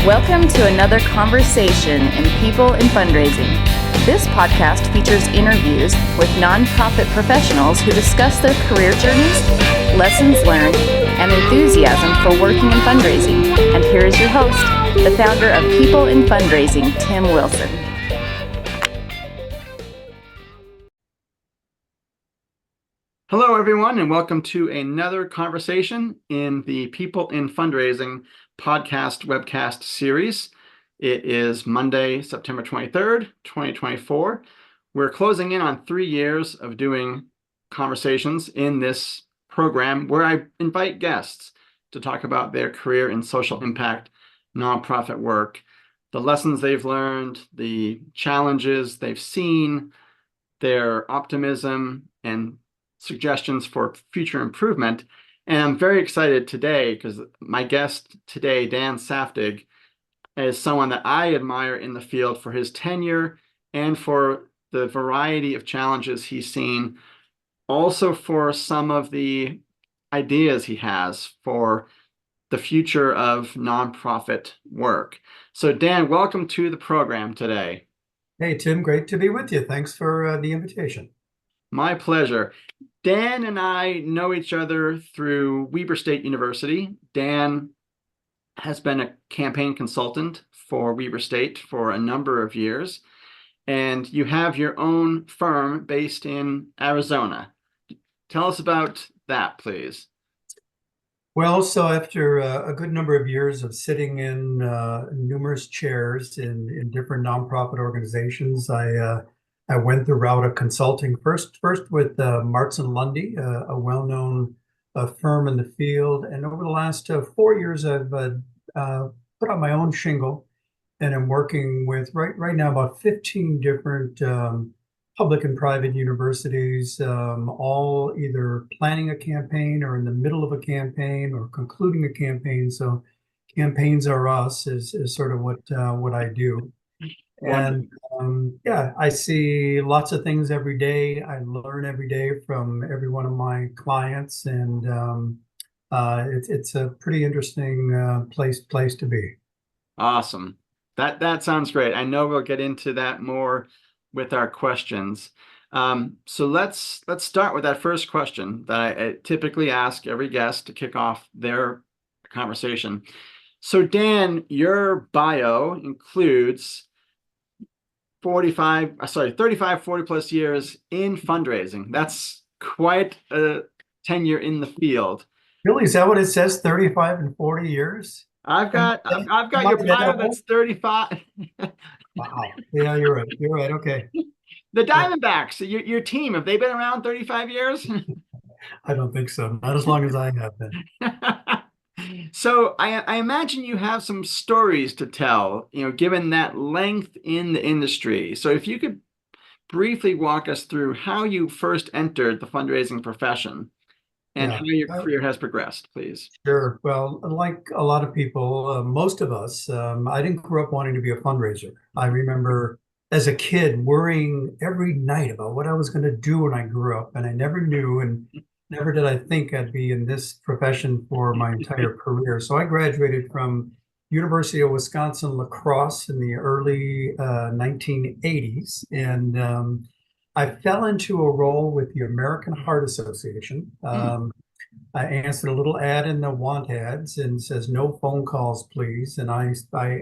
Welcome to another conversation in People in Fundraising. This podcast features interviews with nonprofit professionals who discuss their career journeys, lessons learned, and enthusiasm for working in fundraising. And here is your host, the founder of People in Fundraising, Tim Wilson. Hello, everyone, and welcome to another conversation in the People in Fundraising podcast webcast series. It is Monday, September 23rd, 2024. We're closing in on 3 years of doing conversations in this program where I invite guests to talk about their career in social impact nonprofit work, the lessons they've learned, the challenges they've seen, their optimism, and suggestions for future improvement. And I'm very excited today because my guest today, Dan Saftig, is someone that I admire in the field for his tenure and for the variety of challenges he's seen, also for some of the ideas he has for the future of nonprofit work. So Dan, welcome to the program today. Hey, Tim, great to be with you. Thanks for the invitation. My pleasure. Dan and I know each other through Weber State University. Dan has been a campaign consultant for Weber State for a number of years, and you have your own firm based in Arizona. Tell us about that, please. Well, so after a good number of years of sitting in numerous chairs in different nonprofit organizations, I went the route of consulting first with Marts and Lundy, a well-known firm in the field. And over the last 4 years, I've put on my own shingle, and I'm working with right now about 15 different public and private universities, all either planning a campaign or in the middle of a campaign or concluding a campaign. So campaigns are us is sort of what I do. And I see lots of things every day. I learn every day from every one of my clients, and it's a pretty interesting place to be. Awesome. That sounds great. I know we'll get into that more with our questions. So let's start with that first question that I typically ask every guest to kick off their conversation. So Dan, your bio includes 35, 40 plus years in fundraising. That's quite a tenure in the field. Really? Is that what it says? 35 and 40 years? I've got your bio that's 35. Wow. Yeah, you're right. You're right. Okay. The Diamondbacks, your team, have they been around 35 years? I don't think so. Not as long as I have been. So I imagine you have some stories to tell, given that length in the industry. So if you could briefly walk us through how you first entered the fundraising profession and how your career has progressed, please. Sure. Well, like a lot of people, most of us, I didn't grow up wanting to be a fundraiser. I remember as a kid worrying every night about what I was going to do when I grew up, and I never knew, and never did I think I'd be in this profession for my entire career. So I graduated from University of Wisconsin-La Crosse in the early 1980s, and I fell into a role with the American Heart Association. I answered a little ad in the want ads and says, "No phone calls, please." And I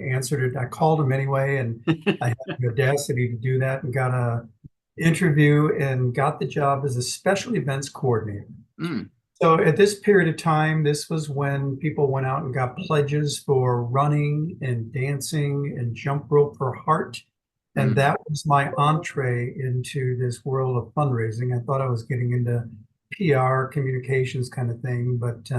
answered it. I called them anyway, and I had the audacity to do that and got a interview and got the job as a special events coordinator. So at this period of time, this was when people went out and got pledges for running and dancing and jump rope for heart. And that was my entree into this world of fundraising. I thought I was getting into PR, communications kind of thing, but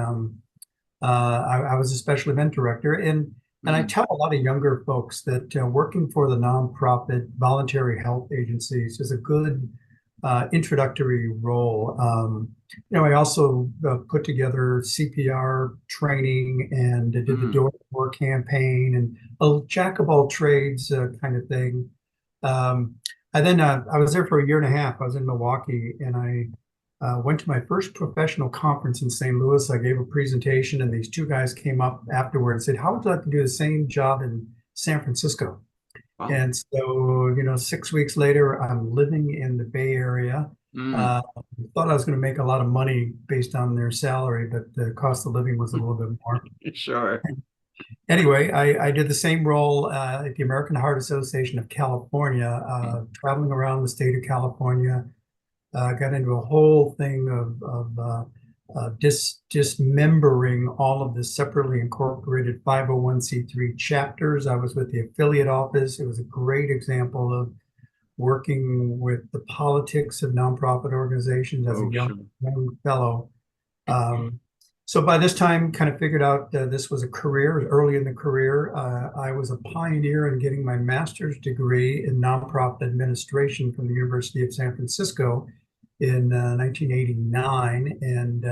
I was a special event director. And I tell a lot of younger folks that working for the nonprofit voluntary health agencies is a good introductory role. I also put together CPR training and did the door-to-door campaign and a jack of all trades kind of thing. And then I was there for a year and a half. I was in Milwaukee, and went to my first professional conference in St. Louis. I gave a presentation, and these two guys came up afterward and said, "How would you like to do the same job in San Francisco?" Wow. And so, 6 weeks later, I'm living in the Bay Area. Mm. Thought I was going to make a lot of money based on their salary, but the cost of living was a little bit more. Sure. Anyway, I did the same role at the American Heart Association of California, traveling around the state of California. Got into a whole thing of dismembering all of the separately incorporated 501c3 chapters. I was with the affiliate office. It was a great example of working with the politics of nonprofit organizations as a Oh, sure. young fellow. So by this time, kind of figured out this was a career. Early in the career, I was a pioneer in getting my master's degree in nonprofit administration from the University of San Francisco in 1989, and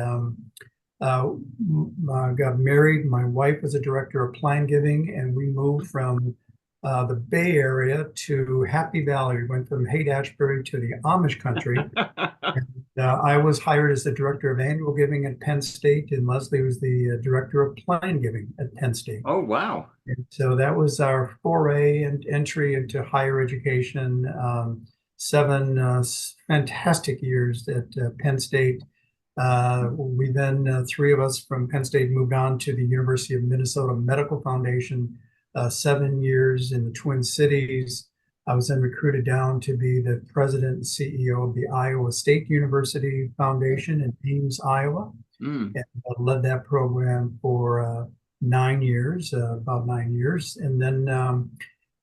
got married. My wife was a director of plan giving, and we moved from the Bay Area to Happy Valley. We went from Haight-Ashbury to the Amish country. I was hired as the director of annual giving at Penn State, and Leslie was the director of plan giving at Penn State. Oh, wow. And so that was our foray and entry into higher education. 7 fantastic years at Penn State. We then, 3 of us from Penn State moved on to the University of Minnesota Medical Foundation, 7 years in the Twin Cities. I was then recruited down to be the president and CEO of the Iowa State University Foundation in Ames, Iowa. And I led that program for 9 years, about 9 years. And then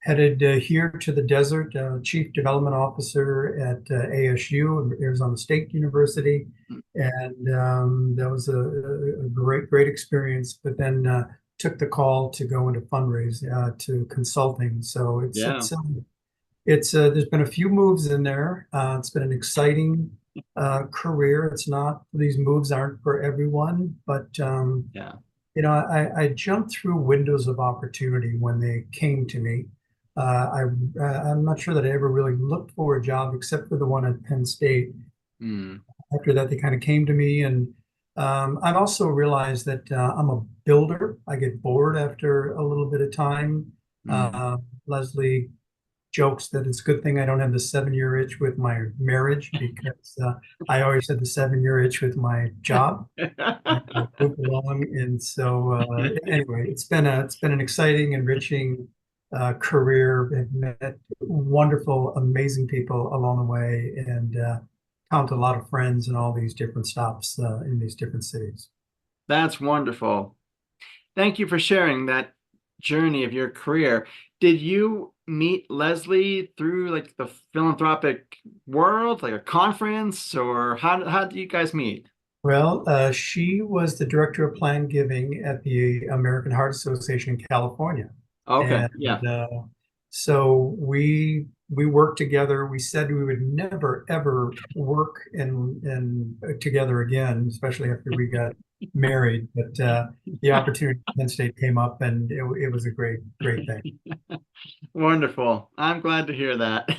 headed here to the desert, chief development officer at ASU, Arizona State University. And that was a great experience, but then took the call to go into fundraising, to consulting. So it's there's been a few moves in there. It's been an exciting career. It's not, these moves aren't for everyone, but I jumped through windows of opportunity when they came to me. I'm not sure that I ever really looked for a job except for the one at Penn State. After that, they kind of came to me, and I've also realized that I'm a builder. I get bored after a little bit of time. Leslie jokes that it's a good thing I don't have the 7-year itch with my marriage, because I always had the 7-year itch with my job. I moved along, and so anyway, it's been an exciting, enriching career. I've met wonderful, amazing people along the way, and count a lot of friends in all these different stops in these different cities. That's wonderful. Thank you for sharing that journey of your career. Did you meet Leslie through like the philanthropic world, like a conference, or how did you guys meet? Well, she was the director of plan giving at the American Heart Association in California. Okay, And so we worked together. We said we would never ever work in together again, especially after we got married. But the opportunity at Penn State came up, and it was a great thing. Wonderful. I'm glad to hear that.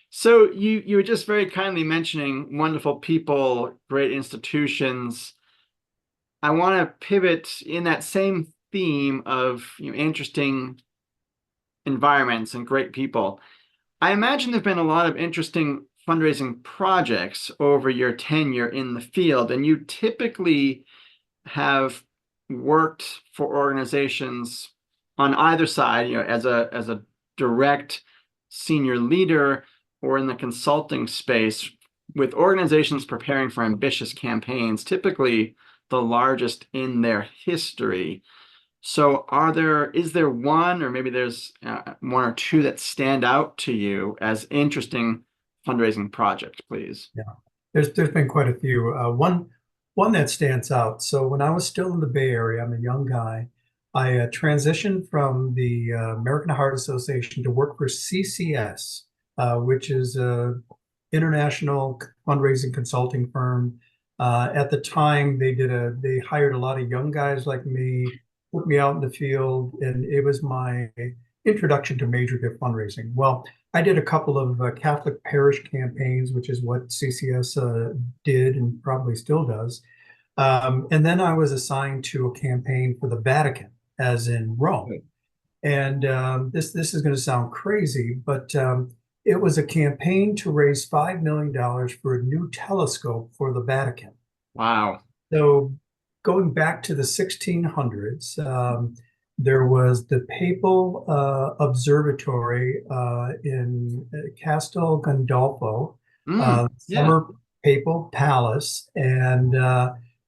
So you were just very kindly mentioning wonderful people, great institutions. I want to pivot in that same theme of interesting environments and great people. I imagine there've been a lot of interesting fundraising projects over your tenure in the field, and you typically have worked for organizations on either side, as a direct senior leader or in the consulting space with organizations preparing for ambitious campaigns, typically the largest in their history. So is there one, or maybe there's one or two that stand out to you as interesting fundraising projects, please? Yeah, there's been quite a few. One that stands out. So when I was still in the Bay Area, I'm a young guy. I transitioned from the American Heart Association to work for CCS, which is a international fundraising consulting firm. At the time, they hired a lot of young guys like me, put me out in the field, and it was my introduction to major gift fundraising. Well, I did a couple of Catholic parish campaigns, which is what CCS did and probably still does. And then I was assigned to a campaign for the Vatican, as in Rome. And this is going to sound crazy, but it was a campaign to raise $5 million for a new telescope for the Vatican. Wow. So going back to the 1600s, there was the Papal Observatory in Castel Gandolfo, Yeah. former Papal Palace, and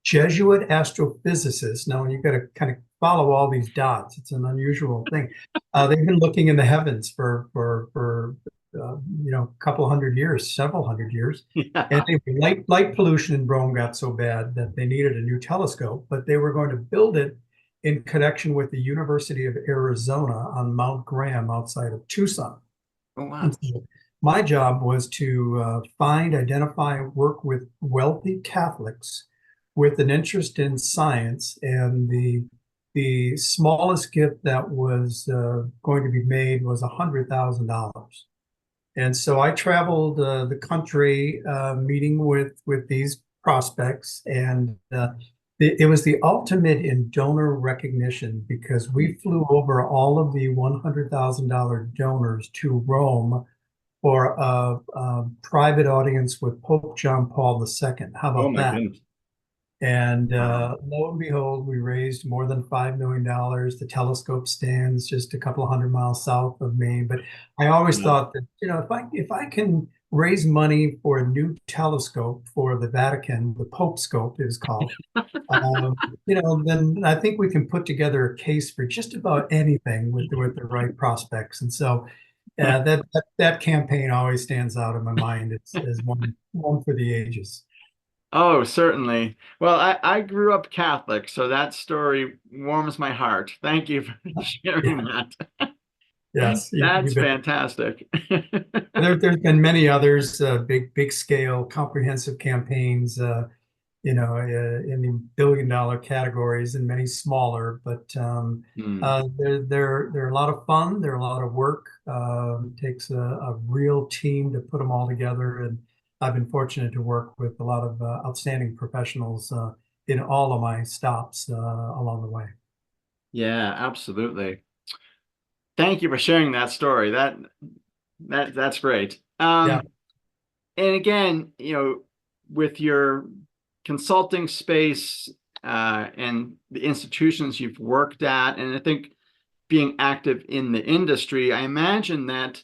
Jesuit astrophysicists. Now, you've got to kind of follow all these dots. It's an unusual thing. They've been looking in the heavens for a couple hundred years, several hundred years. Yeah. And light pollution in Rome got so bad that they needed a new telescope, but they were going to build it in connection with the University of Arizona on Mount Graham outside of Tucson. Oh, wow. And so my job was to identify, work with wealthy Catholics with an interest in science, and the smallest gift that was going to be made was $100,000. And so I traveled the country meeting with these prospects, and it was the ultimate in donor recognition because we flew over all of the $100,000 donors to Rome for a private audience with Pope John Paul II. How Oh, about my that? goodness. And Wow. lo and behold, we raised more than $5 million. The telescope stands just a couple of 100 miles south of me. But I always Yeah. thought that, if I can raise money for a new telescope for the Vatican, the Pope scope is called, then I think we can put together a case for just about anything with the right prospects. And so that campaign always stands out in my mind. It's as one for the ages. Oh, certainly. Well, I grew up Catholic, so that story warms my heart. Thank you for sharing Yeah. that. Yes, you That's bet. fantastic. There's been many others, big scale, comprehensive campaigns, in the billion-dollar categories, and many smaller. But Hmm. they're a lot of fun. They're a lot of work. It takes a real team to put them all together. And I've been fortunate to work with a lot of outstanding professionals in all of my stops along the way. Yeah, absolutely. Thank you for sharing that story. That's great. Yeah. And again, with your consulting space and the institutions you've worked at, and I think being active in the industry, I imagine that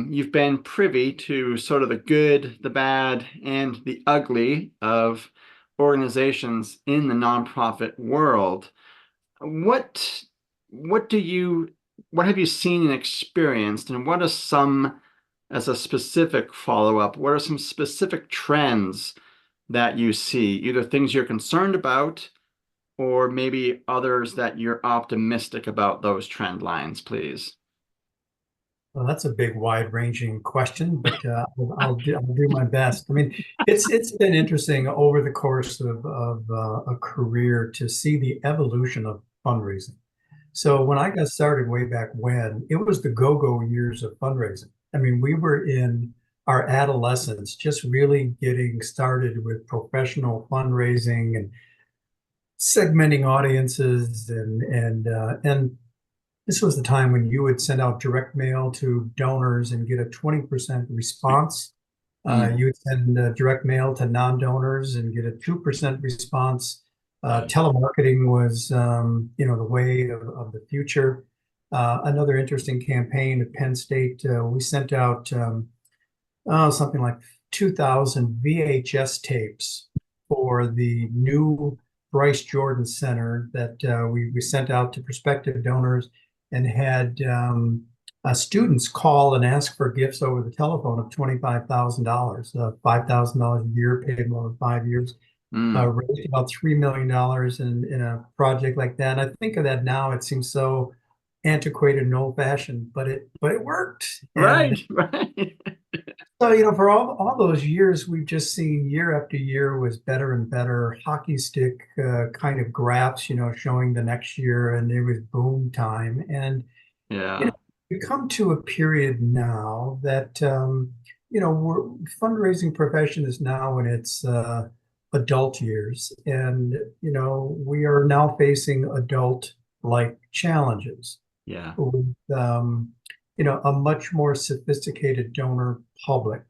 you've been privy to sort of the good, the bad, and the ugly of organizations in the nonprofit world. What what do you what have you seen and experienced, and what are some, as a specific follow-up, what are some specific trends that you see, either things you're concerned about or maybe others that you're optimistic about those trend lines, please? Well, that's a big, wide-ranging question, but I'll do my best. I mean, it's been interesting over the course of a career to see the evolution of fundraising. So when I got started way back when, it was the go-go years of fundraising. I mean, we were in our adolescence, just really getting started with professional fundraising and segmenting audiences, and this was the time when you would send out direct mail to donors and get a 20% response. Mm. You would send direct mail to non-donors and get a 2% response. Right. Telemarketing was, the way of the future. Another interesting campaign at Penn State, we sent out something like 2,000 VHS tapes for the new Bryce Jordan Center that we sent out to prospective donors, and had students call and ask for gifts over the telephone of $25,000, $5,000 a year, paid them over 5 years. Mm. Raised about $3 million in a project like that. And I think of that now, it seems so antiquated and old-fashioned, but it worked. And Right, right. so, for all those years, we've just seen year after year was better and better, hockey stick kind of graphs, showing the next year, and it was boom time. And, you know, Yeah. we come to a period now that fundraising profession is now in its adult years, and we are now facing adult-like challenges Yeah. with a much more sophisticated donor public.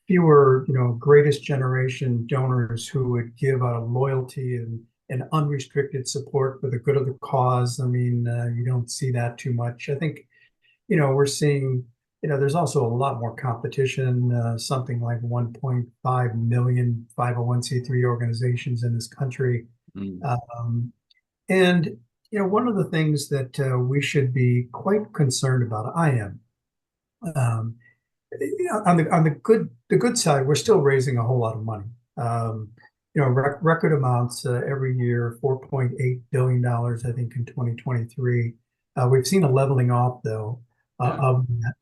Fewer, greatest generation donors who would give out of loyalty and unrestricted support for the good of the cause. I mean, you don't see that too much. I think, we're seeing, there's also a lot more competition, something like 1.5 million 501c3 organizations in this country. Mm. And, one of the things that we should be quite concerned about, I am, um, on the good side, we're still raising a whole lot of money. Record amounts every year, $4.8 billion, I think, in 2023. We've seen a leveling off, though, of that.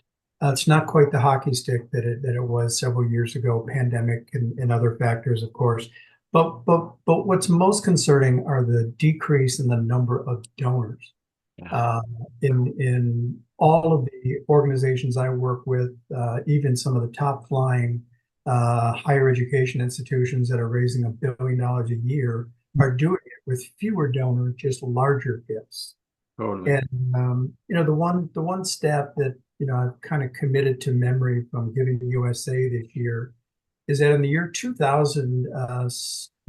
It's not quite the hockey stick that it was several years ago, pandemic and other factors, of course. But what's most concerning are the decrease in the number of donors. Yeah. In all of the organizations I work with, even some of the top flying higher education institutions that are raising $1 billion a year are doing it with fewer donors, just larger gifts. Totally. And the one stat that I've kind of committed to memory from Giving USA this year is that in the year 2000,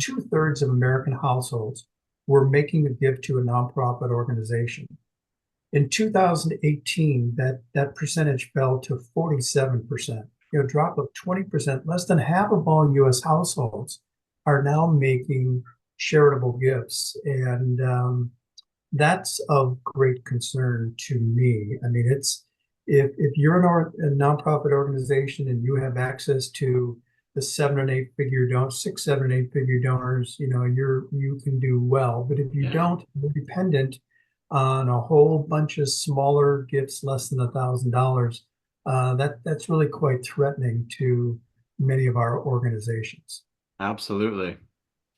2/3 of American households were making a gift to a nonprofit organization. In 2018, that percentage fell to 47%. Drop of 20%. Less than half of all U.S. households are now making charitable gifts, and that's of great concern to me. I mean, if you're a nonprofit organization and you have access to the 7 and 8 figure donors, 6, 7, 8 figure donors, you can do well. But if you don't, you're dependent on a whole bunch of smaller gifts, less than $1,000. That's really quite threatening to many of our organizations. Absolutely.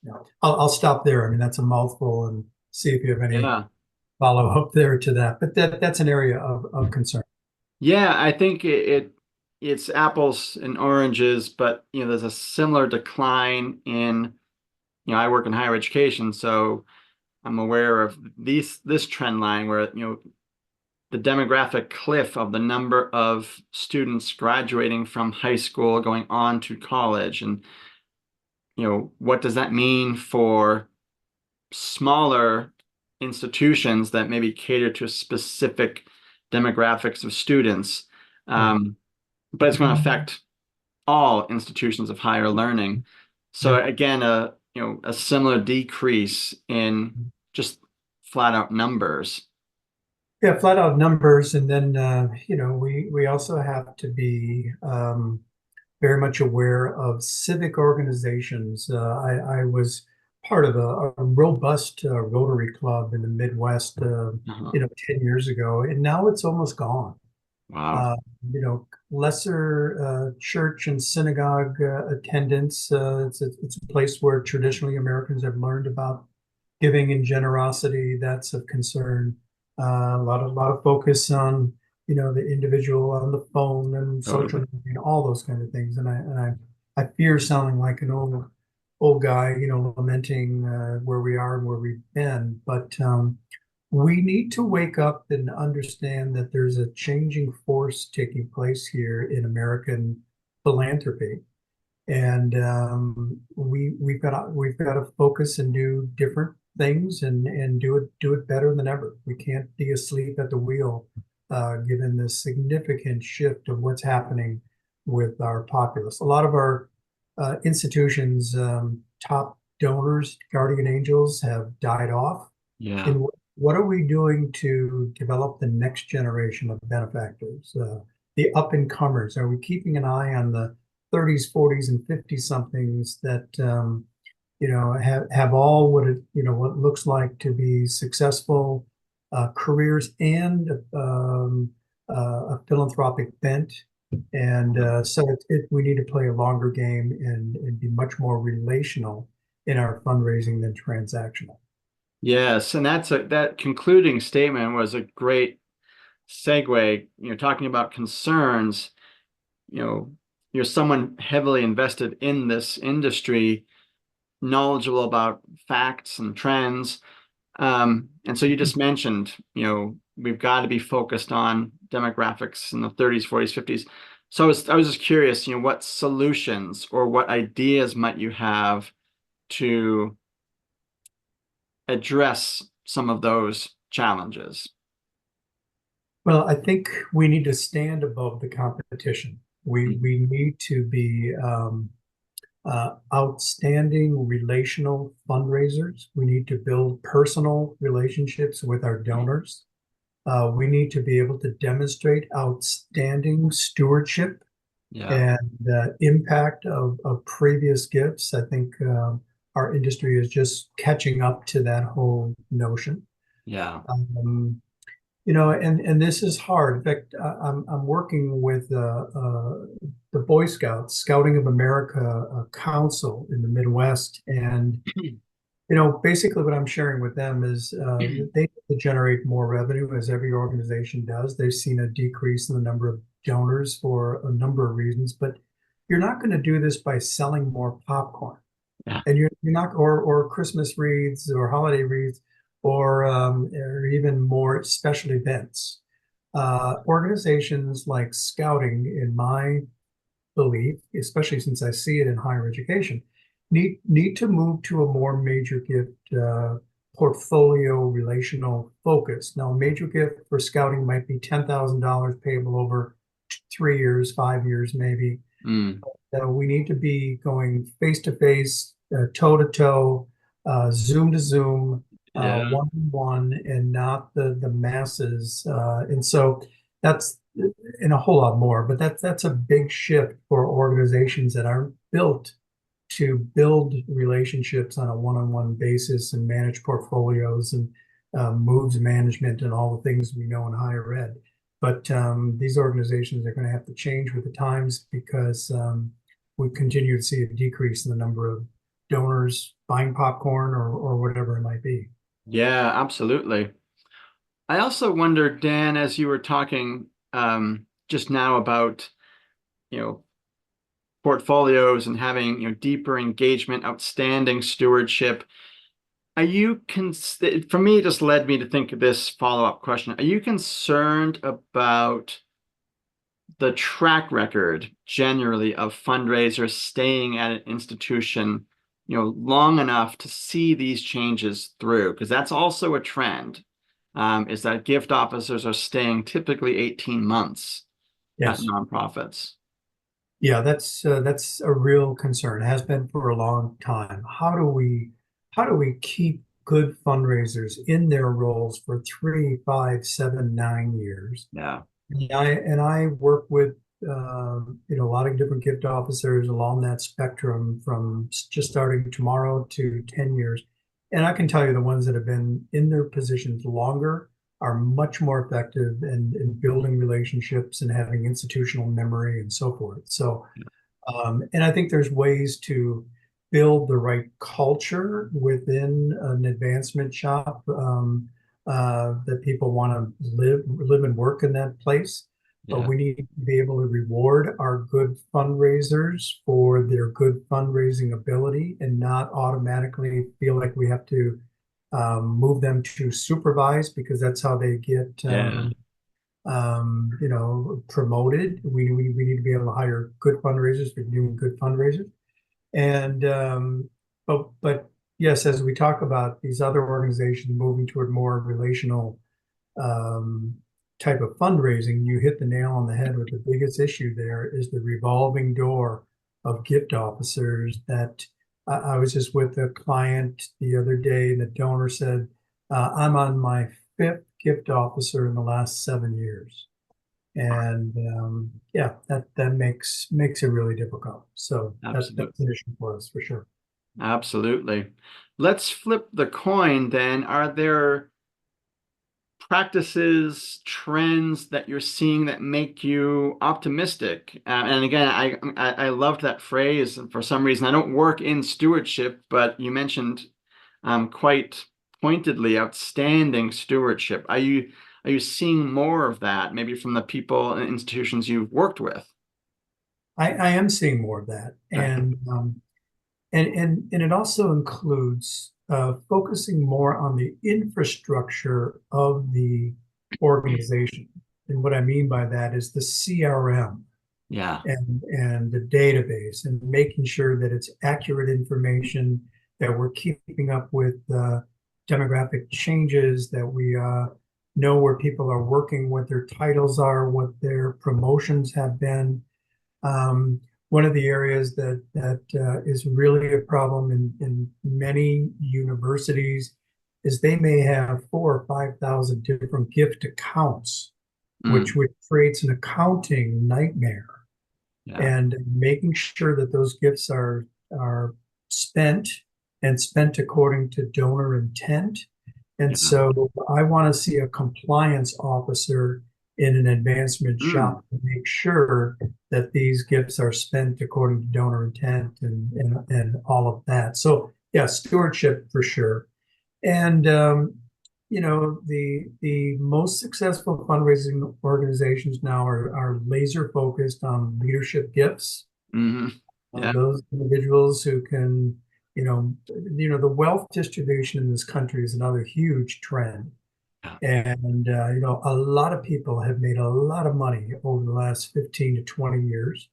Yeah. I'll stop there. I mean, that's a mouthful, and see if you have any Yeah. follow up there to that. But that's an area of concern. Yeah, I think it's apples and oranges, but there's a similar decline in, I work in higher education, so I'm aware of this trend line where, the demographic cliff of the number of students graduating from high school going on to college. And, what does that mean for smaller institutions that maybe cater to specific demographics of students? But it's going to affect all institutions of higher learning. So again, a similar decrease in just flat out numbers. Yeah, flat out numbers, and then we also have to be very much aware of civic organizations. I was part of a robust Rotary Club in the Midwest, 10 years ago, and now it's almost gone. Wow. Lesser church and synagogue attendance. It's a place where traditionally Americans have learned about giving and generosity. That's of concern. A lot of focus on the individual on the phone and social media and all those kind of things. And I fear sounding like an old guy, lamenting where we are and where we've been. But we need to wake up and understand that there's a changing force taking place here in American philanthropy, and we've got to focus and do different things and do it better than ever. We can't be asleep at the wheel, given the significant shift of what's happening with our populace. A lot of our institutions' top donors, guardian angels, have died off. Yeah. And what are we doing to develop the next generation of benefactors, the up and comers? Are we keeping an eye on the 30s, 40s, and 50 somethings that have all what looks like to be successful careers and a philanthropic bent? And so we need to play a longer game and be much more relational in our fundraising than transactional. Yes, and that concluding statement was a great segue, talking about concerns, you're someone heavily invested in this industry, knowledgeable about facts and trends. And so you just mentioned, we've got to be focused on demographics in the 30s, 40s, 50s. So I was just curious, what solutions or what ideas might you have to address some of those challenges? Well, I think we need to stand above the competition. We need to be outstanding relational fundraisers. We need to build personal relationships with our donors. We need to be able to demonstrate outstanding stewardship Yeah, and impact of previous gifts. I think our industry is just catching up to that whole notion. yeah, Um, and this is hard. In fact, I'm working with the Boy Scouts, Scouting of America Council in the Midwest, and basically what I'm sharing with them is they need to generate more revenue, as every organization does. They've seen a decrease in the number of donors for a number of reasons, but you're not going to do this by selling more popcorn, yeah, and you're not, or Christmas wreaths or holiday wreaths, or even more special events. Organizations like Scouting, in my belief, especially since I see it in higher education, need to move to a more major gift portfolio relational focus. Now, a major gift for Scouting might be $10,000 payable over 3 years, 5 years, maybe. mm, We need to be going face to face, toe to toe, Zoom to Zoom, yeah, one on one, and not the masses. And so that's and a whole lot more. But that's a big shift for organizations that aren't built to build relationships on a one-on-one basis and manage portfolios and moves management and all the things we know in higher ed. But these organizations are going to have to change with the times because we continue to see a decrease in the number of donors buying popcorn or whatever it might be. yeah, absolutely. I also wonder, Dan, as you were talking just now about, you know, portfolios and having, deeper engagement, outstanding stewardship. Are you for me, it just led me to think of this follow-up question. Are you concerned about the track record generally of fundraisers staying at an institution, long enough to see these changes through? Because that's also a trend, is that gift officers are staying typically 18 months at Yes. nonprofits. Yeah, that's a real concern. It has been for a long time. How do we keep good fundraisers in their roles for 3, 5, 7, 9 years? Yeah, And I work with a lot of different gift officers along that spectrum from just starting tomorrow to 10 years. And I can tell you the ones that have been in their positions longer are much more effective in building relationships and having institutional memory and so forth. So, and I think there's ways to build the right culture within an advancement shop, that people want to live and work in that place. But yeah, we need to be able to reward our good fundraisers for their good fundraising ability and not automatically feel like we have to move them to supervise because that's how they get yeah, promoted. We need to be able to hire good fundraisers for doing good fundraisers. And but yes, as we talk about these other organizations moving toward more relational um, type of fundraising, you hit the nail on the head with the biggest issue there is the revolving door of gift officers that I was just with a client the other day, and the donor said, I'm on my fifth gift officer in the last 7 years. And yeah, that makes it really difficult. So that's absolutely. an issue for us for sure. Absolutely. Let's flip the coin then. Are there practices, trends that you're seeing that make you optimistic? And again, I loved that phrase. And for some reason, I don't work in stewardship, but you mentioned quite pointedly outstanding stewardship. Are you seeing more of that, maybe from the people and institutions you've worked with? I am seeing more of that, and it also includes focusing more on the infrastructure of the organization. And what I mean by that is the CRM Yeah. and the database, and making sure that it's accurate information, that we're keeping up with demographic changes, that we know where people are working, what their titles are, what their promotions have been. One of the areas that is really a problem in many universities is they may have 4 or 5 thousand different gift accounts, Mm. which creates an accounting nightmare. Yeah. And making sure that those gifts are spent and spent according to donor intent. And Yeah. so I want to see a compliance officer in an advancement shop to make sure that these gifts are spent according to donor intent and all of that. So yeah, stewardship for sure. And the most successful fundraising organizations now are laser focused on leadership gifts. Hmm. Yeah. Those individuals who can, the wealth distribution in this country is another huge trend. Yeah. And, a lot of people have made a lot of money over the last 15 to 20 years.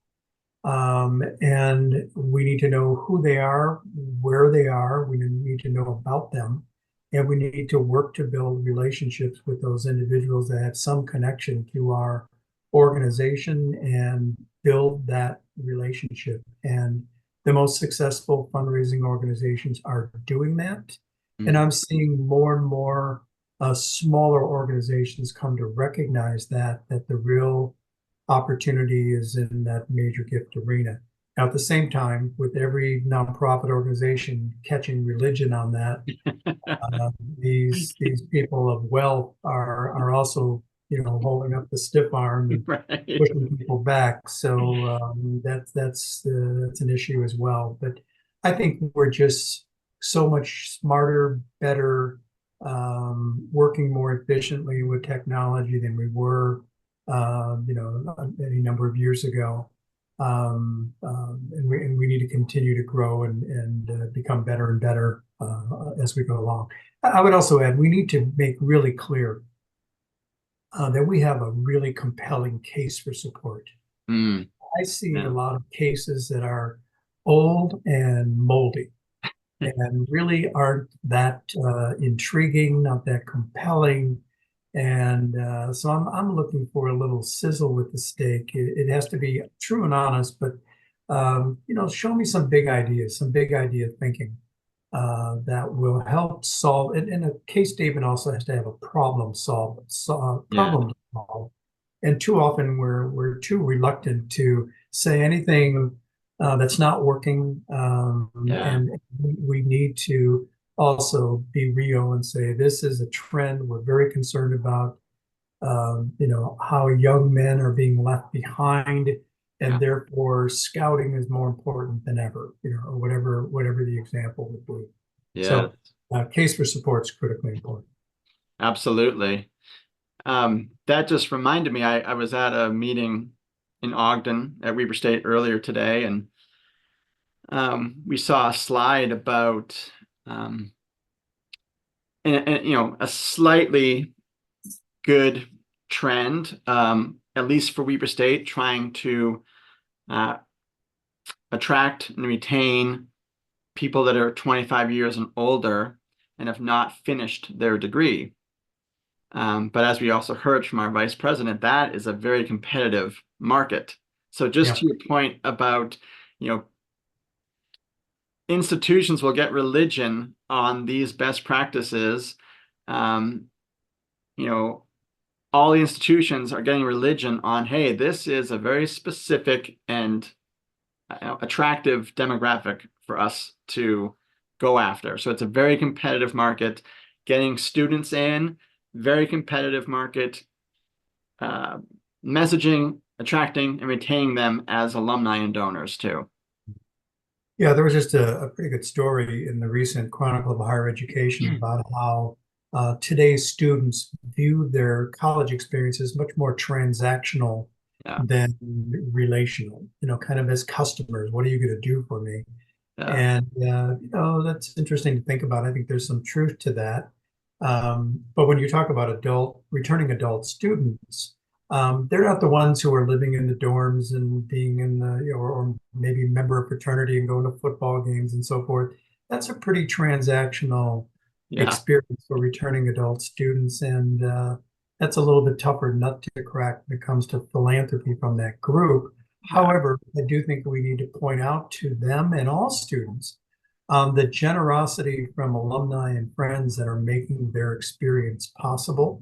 And we need to know who they are, where they are. We need to know about them. And we need to work to build relationships with those individuals that have some connection to our organization and build that relationship. And the most successful fundraising organizations are doing that. And I'm seeing more and more smaller organizations come to recognize that the real opportunity is in that major gift arena. Now, at the same time, with every nonprofit organization catching religion on that, these people of wealth are also holding up the stiff arm and Right. pushing people back. So that's an issue as well. But I think we're just so much smarter, better, working more efficiently with technology than we were any number of years ago. And we need to continue to grow and become better and better as we go along. I would also add, we need to make really clear that we have a really compelling case for support. Mm. I see Yeah. a lot of cases that are old and moldy and really aren't that intriguing, not that compelling. And so I'm looking for a little sizzle with the steak. It has to be true and honest, but show me some big ideas, some big idea thinking that will help solve. And a case statement also has to have a problem Yeah. problem to solve. And too often we're too reluctant to say anything that's not working, Yeah. and we need to also be real and say this is a trend we're very concerned about. How young men are being left behind, and Yeah. therefore scouting is more important than ever, or whatever the example would be. Yeah. So case for support is critically important. Absolutely. That just reminded me, I was at a meeting in Ogden at Weber State earlier today, and we saw a slide about a slightly good trend, at least for Weber State, trying to attract and retain people that are 25 years and older and have not finished their degree. But as we also heard from our vice president, that is a very competitive market. So just to your point about, institutions will get religion on these best practices. All the institutions are getting religion on, hey, this is a very specific and attractive demographic for us to go after. So it's a very competitive market. Getting students in, very competitive market. Messaging, attracting, and retaining them as alumni and donors too. Yeah, there was just a pretty good story in the recent Chronicle of Higher Education about how today's students view their college experience as much more transactional Yeah. than relational, kind of as customers. What are you going to do for me? Yeah. And, that's interesting to think about. I think there's some truth to that. But when you talk about returning adult students, they're not the ones who are living in the dorms and being in or maybe member of fraternity and going to football games and so forth. That's a pretty transactional Yeah. experience for returning adult students. And that's a little bit tougher nut to crack when it comes to philanthropy from that group. However, I do think we need to point out to them and all students the generosity from alumni and friends that are making their experience possible,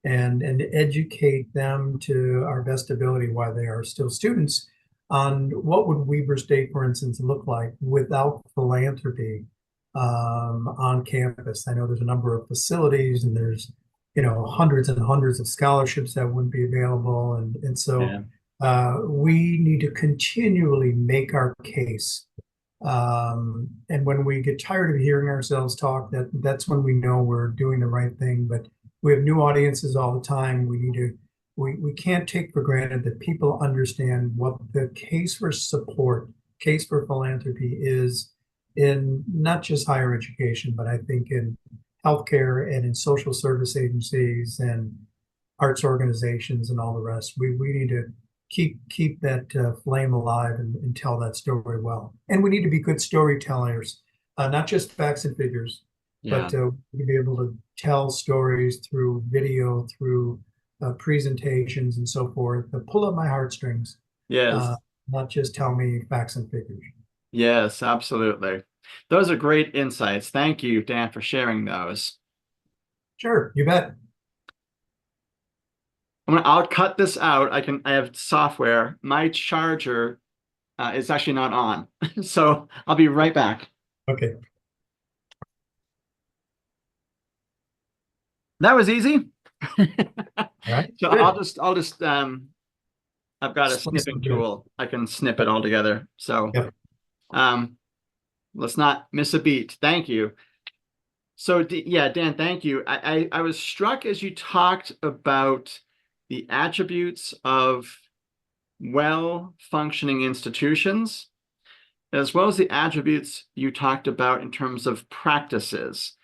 and educate them to our best ability while they are still students on what would Weber State, for instance, look like without philanthropy on campus. I know there's a number of facilities and there's hundreds and hundreds of scholarships that wouldn't be available, and so we need to continually make our case. And when we get tired of hearing ourselves talk, that's when we know we're doing the right thing. But we have new audiences all the time. We can't take for granted that people understand what the case for support, case for philanthropy is in not just higher education, but I think in healthcare and in social service agencies and arts organizations and all the rest. We need to keep that flame alive and tell that story well. And we need to be good storytellers, not just facts and figures, but we be able to tell stories through video, through presentations and so forth, to pull up my heartstrings, Yes. not just tell me facts and figures. Yes, absolutely. Those are great insights. Thank you, Dan, for sharing those. Sure, you bet. I'll cut this out. I have software. My charger is actually not on. So I'll be right back. Okay. That was easy. All right. So Good. I'll just I've got a snipping tool. I can snip it all together. So Yep. Let's not miss a beat. Thank you. So yeah, Dan, thank you. I was struck as you talked about the attributes of well-functioning institutions, as well as the attributes you talked about in terms of practices.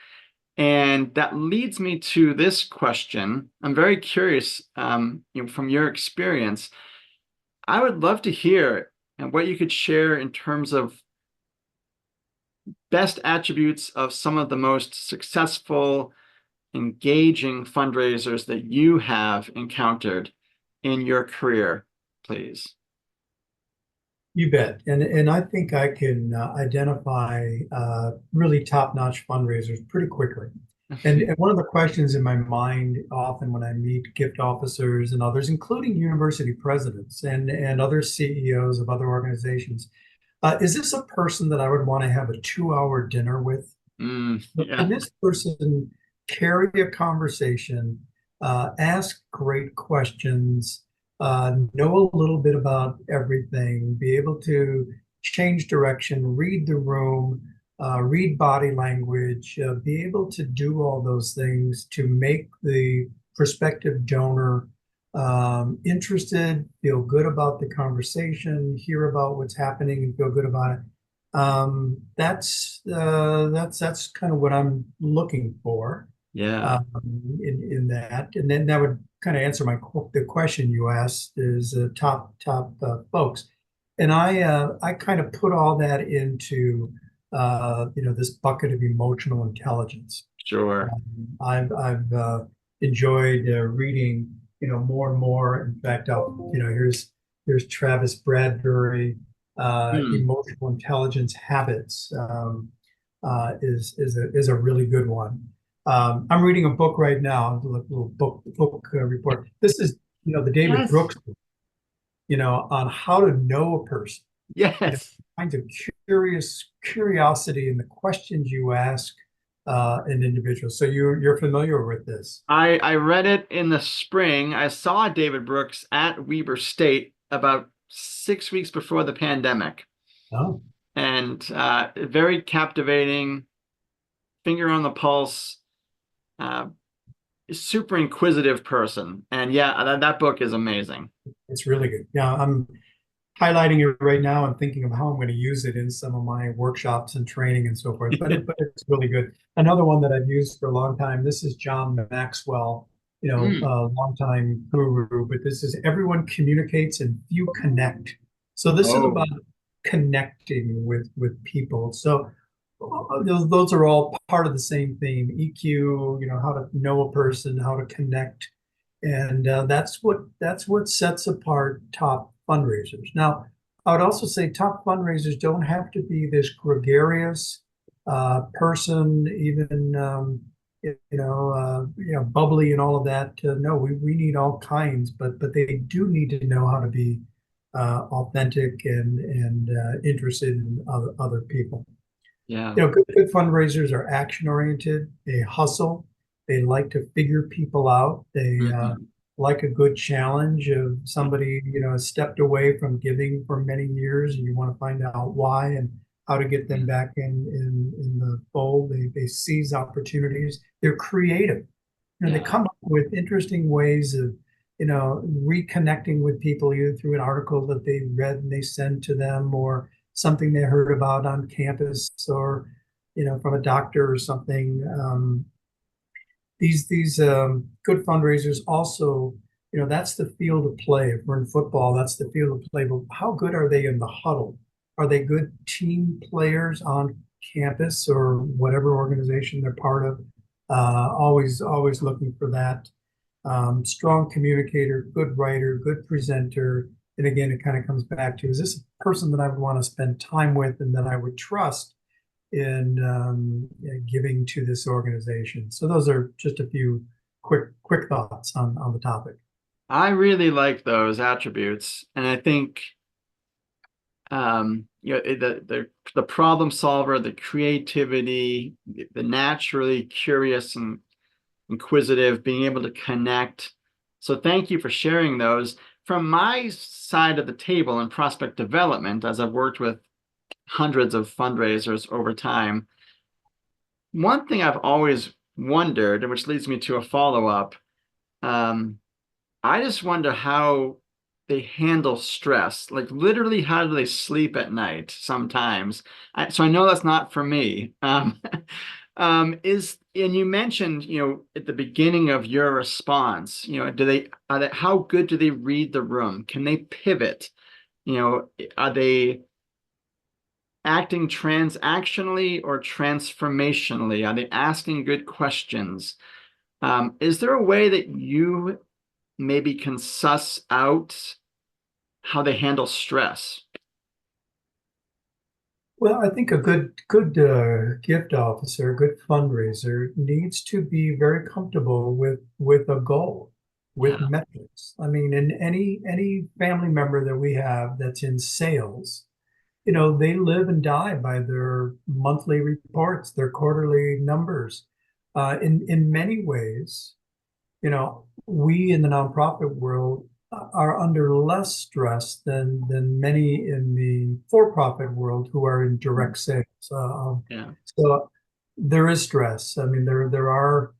And that leads me to this question. I'm very curious, from your experience, I would love to hear what you could share in terms of best attributes of some of the most successful, engaging fundraisers that you have encountered in your career, please. You bet. And I think I can identify really top-notch fundraisers pretty quickly. And one of the questions in my mind often when I meet gift officers and others, including university presidents and other CEOs of other organizations, is this a person that I would want to have a 2-hour dinner with? Yeah. Can this person carry a conversation, ask great questions, know a little bit about everything, be able to change direction, read the room, read body language, be able to do all those things to make the prospective donor interested, feel good about the conversation, hear about what's happening, and feel good about it. That's kind of what I'm looking for. Yeah. In that, and then that would kind of answer the question you asked is top folks, and I kind of put all that into this bucket of emotional intelligence. Sure. I've enjoyed reading more and more. In fact, here's Travis Bradbury, Emotional Intelligence Habits is a really good one. I'm reading a book right now, a little book report. This is the David Brooks book, on how to know a person. Yes. Kinds of curiosity in the questions you ask an individual. So you're familiar with this. I read it in the spring. I saw David Brooks at Weber State about 6 weeks before the pandemic. Oh. And very captivating, finger on the pulse, uh, super inquisitive person. And yeah, that book is amazing. It's really good. Yeah, I'm highlighting it right now and thinking of how I'm going to use it in some of my workshops and training and so forth. But it's really good. Another one that I've used for a long time. This is John Maxwell, Mm. longtime guru. But this is everyone communicates and few connect. So this is Oh, about connecting with people. So those are all part of the same theme. EQ, how to know a person, how to connect, and that's what sets apart top fundraisers. Now, I would also say top fundraisers don't have to be this gregarious person, even bubbly and all of that. No, we need all kinds, but they do need to know how to be authentic and interested in other people. yeah. Good fundraisers are action oriented. They hustle. They like to figure people out. They Mhm. like a good challenge of somebody, stepped away from giving for many years, and you want to find out why and how to get them back in the fold. They seize opportunities. They're creative. They Yeah. come up with interesting ways of, reconnecting with people either through an article that they read and they send to them, or something they heard about on campus, or, from a doctor or something. These good fundraisers also, that's the field of play. If we're in football, that's the field of play. But how good are they in the huddle? Are they good team players on campus or whatever organization they're part of? Always looking for that. Strong communicator, good writer, good presenter. And again, it kind of comes back to, is this a person that I would want to spend time with and that I would trust in giving to this organization? So those are just a few quick thoughts on the topic. I really like those attributes. And I think the problem solver, the creativity, the naturally curious and inquisitive, being able to connect. So thank you for sharing those. From my side of the table in prospect development, as I've worked with hundreds of fundraisers over time, one thing I've always wondered, and which leads me to a follow-up, um, I just wonder how they handle stress. Like literally, how do they sleep at night sometimes? So I know that's not for me. And you mentioned, at the beginning of your response, how good do they read the room? Can they pivot? Are they acting transactionally or transformationally? Are they asking good questions? Is there a way that you maybe can suss out how they handle stress? Well, I think a good gift officer, a good fundraiser needs to be very comfortable with a goal, with Yeah, metrics. I mean, in any family member that we have that's in sales, they live and die by their monthly reports, their quarterly numbers. In many ways, we in the nonprofit world are under less stress than many in the for-profit world who are in direct sales. yeah, So there is stress. I mean, there are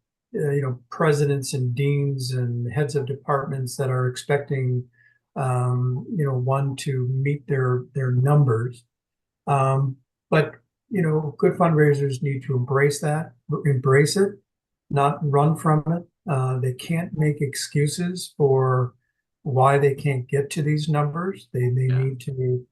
presidents and deans and heads of departments that are expecting one to meet their numbers. But good fundraisers need to embrace it, not run from it. They can't make excuses for why they can't get to these numbers. They yeah, need to,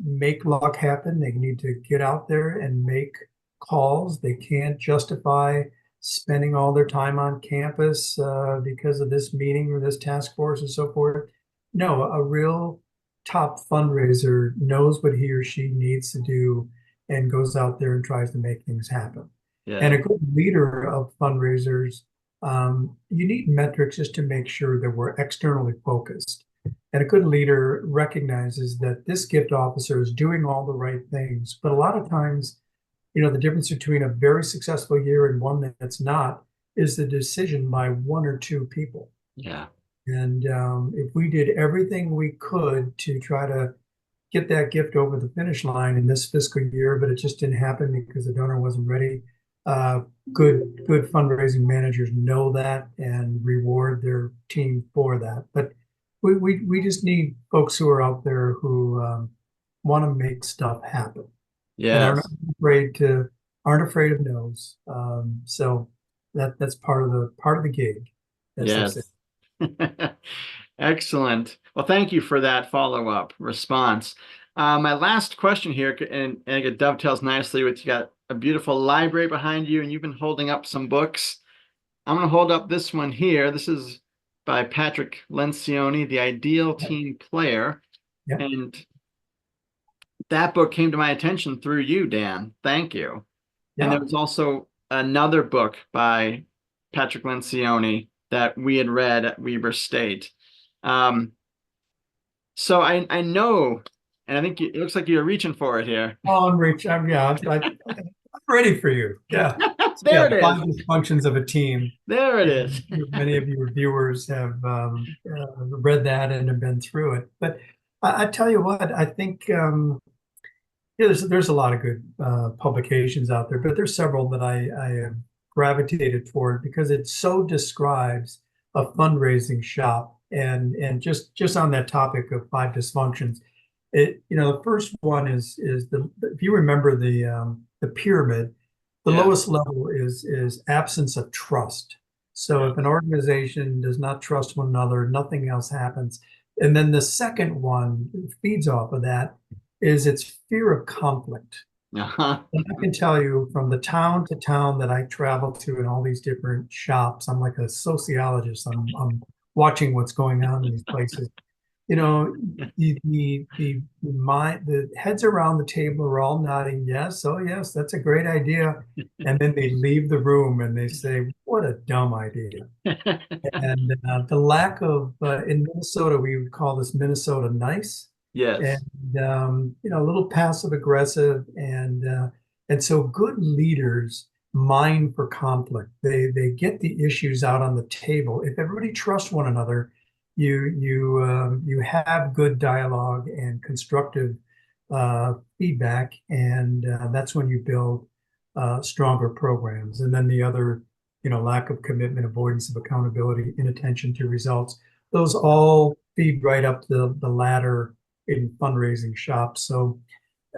make luck happen. They need to get out there and make calls. They can't justify spending all their time on campus because of this meeting or this task force and so forth. No, a real top fundraiser knows what he or she needs to do and goes out there and tries to make things happen. And yeah, a good leader of fundraisers, you need metrics just to make sure that we're externally focused. And a good leader recognizes that this gift officer is doing all the right things. But a lot of times, the difference between a very successful year and one that's not is the decision by one or two people. yeah, And if we did everything we could to try to get that gift over the finish line in this fiscal year, but it just didn't happen because the donor wasn't ready, uh, good fundraising managers know that and reward their team for that. But we just need folks who are out there who want to make stuff happen and Yes. aren't afraid of no's. So that's part of the gig, as they say. Yes. Excellent. Well, thank you for that follow-up response. My last question here, and it dovetails nicely with, you got a beautiful library behind you, and you've been holding up some books. I'm going to hold up this one here. This is by Patrick Lencioni, The Ideal Team Player. Yeah. And that book came to my attention through you, Dan. Thank you. And there Yeah. was also another book by Patrick Lencioni that we had read at Weber State. So I know, and I think it looks like you're reaching for it here. Oh, I'm ready for you. Yeah. There Yeah, it the is. five dysfunctions of a team. There it And is. many of your viewers have read that and have been through it. But I tell you what, I think yeah, there's a lot of good publications out there, but there's several that I have gravitated toward because it so describes a fundraising shop. And just on that topic of five dysfunctions, the first one is the if you remember the pyramid, the Yeah. lowest level is absence of trust. So if an organization does not trust one another, nothing else happens. And then the second one feeds off of that is its fear of conflict. Uh-huh. And I can tell you from the town to town that I travel to in all these different shops, I'm like a sociologist. I'm watching what's going on in these places. You know, the heads around the table are all nodding, yes, oh yes, that's a great idea. And then they leave the room and they say, what a dumb idea. And the lack of in Minnesota, we would call this Minnesota nice, Yes. and a little passive aggressive, and so good leaders mine for conflict. They get the issues out on the table. If everybody trusts one another, you have good dialogue and constructive feedback, and that's when you build stronger programs. And then the other, lack of commitment, avoidance of accountability, inattention to results, those all feed right up the ladder in fundraising shops. So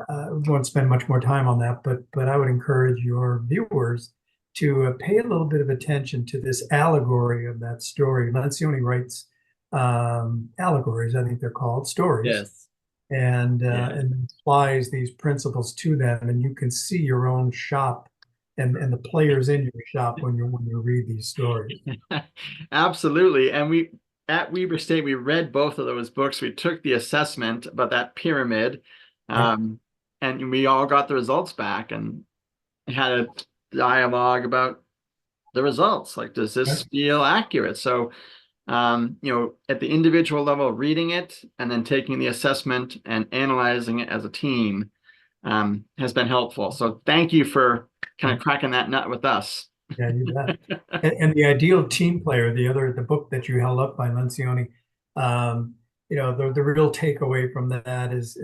I won't spend much more time on that, but I would encourage your viewers to pay a little bit of attention to this allegory of that story. Lencioni writes allegories, I think they're called stories, Yes. and applies these principles to them, and you can see your own shop and the players in your shop when you read these stories. Absolutely. And at Weber State, we read both of those books. We took the assessment about that pyramid, Right. and we all got the results back and had a dialogue about the results. Like, does this feel accurate? So, at the individual level, reading it and then taking the assessment and analyzing it as a team has been helpful. So thank you for kind of cracking that nut with us. Yeah, you bet. And the ideal team player, the book that you held up by Lencioni, the real takeaway from that is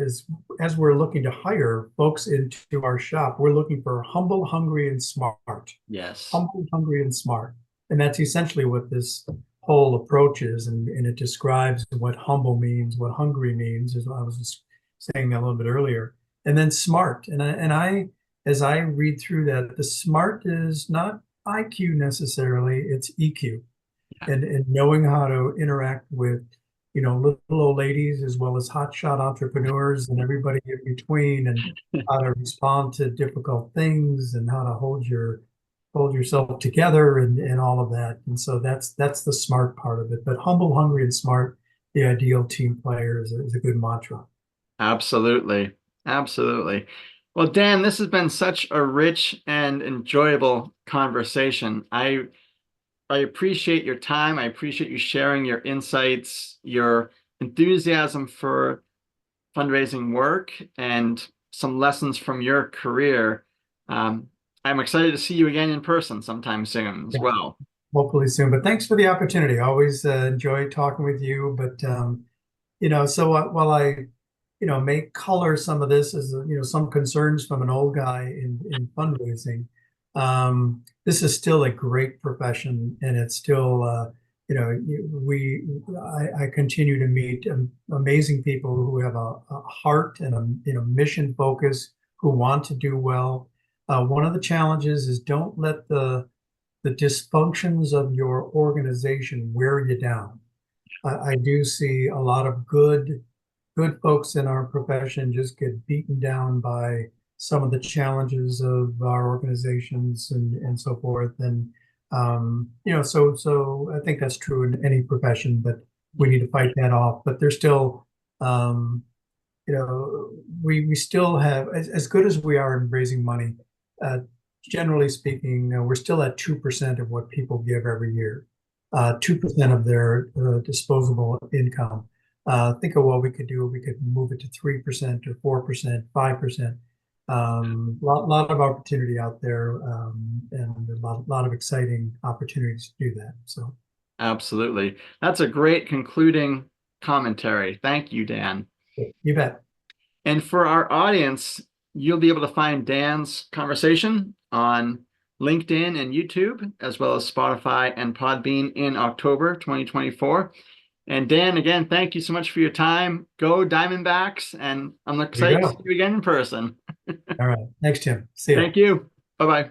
as we're looking to hire folks into our shop, we're looking for humble, hungry, and smart. Yes. Humble, hungry, and smart. And that's essentially what this whole approach is. And it describes what humble means, what hungry means, as I was just saying that a little bit earlier. And then smart. And I as I read through that, the smart is not IQ necessarily, it's EQ. And knowing how to interact with, little old ladies as well as hotshot entrepreneurs and everybody in between, and how to respond to difficult things and how to hold yourself together and all of that. And so that's the smart part of it. But humble, hungry, and smart, the ideal team player is a good mantra. Absolutely. Absolutely. Well, Dan, this has been such a rich and enjoyable conversation. I appreciate your time. I appreciate you sharing your insights, your enthusiasm for fundraising work, and some lessons from your career. I'm excited to see you again in person sometime soon as well. Hopefully soon. But thanks for the opportunity. I always enjoy talking with you. But so while I may color some of this as some concerns from an old guy in fundraising. This is still a great profession, and it's still, I continue to meet amazing people who have a heart and a mission focus, who want to do well. One of the challenges is don't let the dysfunctions of your organization wear you down. I do see a lot of good folks in our profession just get beaten down by some of the challenges of our organizations and so forth. And so I think that's true in any profession, but we need to fight that off. But there's still, we still have, as good as we are in raising money, generally speaking, we're still at 2% of what people give every year, 2% of their disposable income. Think of what we could do. We could move it to 3% or 4%, 5%. Lot of opportunity out there, and a lot of exciting opportunities to do that. So, absolutely, that's a great concluding commentary. Thank you, Dan. You bet. And for our audience, you'll be able to find Dan's conversation on LinkedIn and YouTube, as well as Spotify and Podbean in October 2024. And Dan, again, thank you so much for your time. Go Diamondbacks, and I'm excited to see you again in person. All right. Thanks, Tim. See you. Thank you. Bye-bye.